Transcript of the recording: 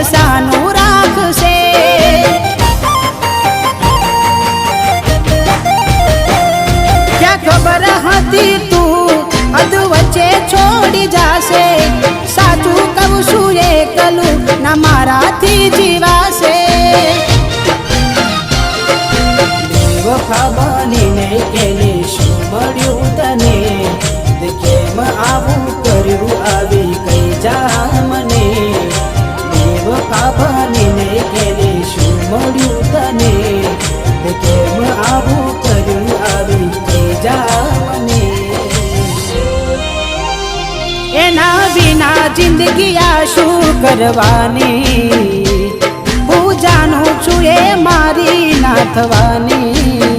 પૈસાનું રાખશે. ક્યાં ખબર હતી તું અધ વચ્ચે છોડી જાશે. સાચું કહું છું એકલું ના મારાથી જીવાશે. બેવફા બનીને કેને શું મળ્યું તને? કેમ આવું કર્યું આવી કઈ જા મને? બેવફા બનીને કેને શું મળ્યું તને? કેમ આવું કર્યું આવી કઈ જા મને? એના વિના જિંદગી આ શું કરવાની? હું જાણું છું એ મારી ના થવાની.